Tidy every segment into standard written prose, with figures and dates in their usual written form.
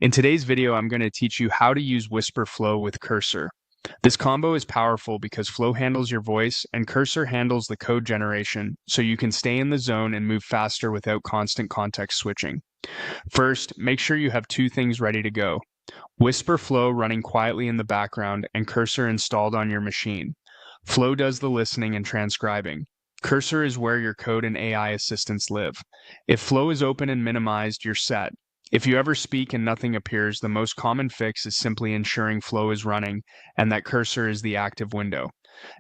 In today's video, I'm going to teach you how to use Wispr Flow with Cursor. This combo is powerful because Flow handles your voice and Cursor handles the code generation, so you can stay in the zone and move faster without constant context switching. First, make sure you have two things ready to go: Wispr Flow running quietly in the background and Cursor installed on your machine. Flow does the listening and transcribing. Cursor is where your code and AI assistants live. If Flow is open and minimized, you're set. If you ever speak and nothing appears, the most common fix is simply ensuring Flow is running and that Cursor is the active window.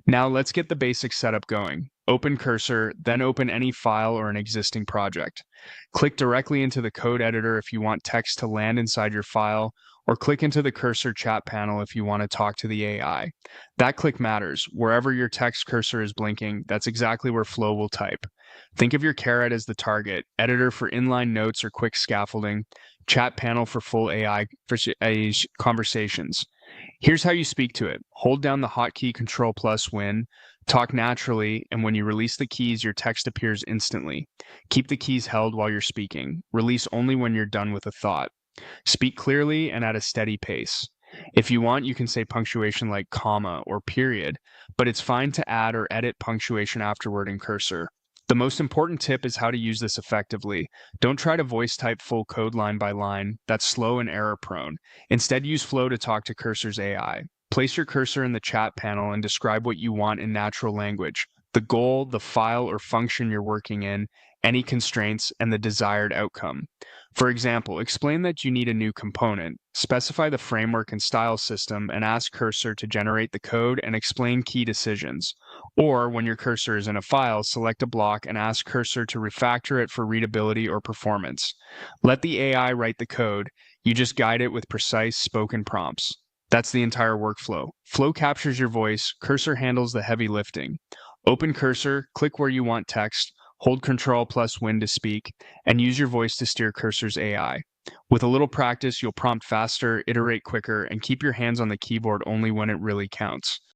Now let's get the basic setup going. Open Cursor, then open any file or an existing project. Click directly into the code editor if you want text to land inside your file, or click into the Cursor chat panel if you want to talk to the AI. That click matters. Wherever your text cursor is blinking, that's exactly where Flow will type. Think of your caret as the target, editor for inline notes or quick scaffolding, chat panel for full AI conversations. Here's how you speak to it. Hold down the hotkey Control+Win, talk naturally, and when you release the keys, your text appears instantly. Keep the keys held while you're speaking. Release only when you're done with a thought. Speak clearly and at a steady pace. If you want, you can say punctuation like comma or period, but it's fine to add or edit punctuation afterward in Cursor. The most important tip is how to use this effectively. Don't try to voice type full code line by line. That's slow and error prone. Instead, use Flow to talk to Cursor's AI. Place your cursor in the chat panel and describe what you want in natural language: the goal, the file or function you're working in, any constraints, and the desired outcome. For example, explain that you need a new component, specify the framework and style system, and ask Cursor to generate the code and explain key decisions. Or, when your cursor is in a file, select a block and ask Cursor to refactor it for readability or performance. Let the AI write the code. You just guide it with precise spoken prompts. That's the entire workflow. Flow captures your voice, Cursor handles the heavy lifting. Open Cursor, click where you want text, hold Control+Win to speak, and use your voice to steer Cursor's AI. With a little practice, you'll prompt faster, iterate quicker, and keep your hands on the keyboard only when it really counts.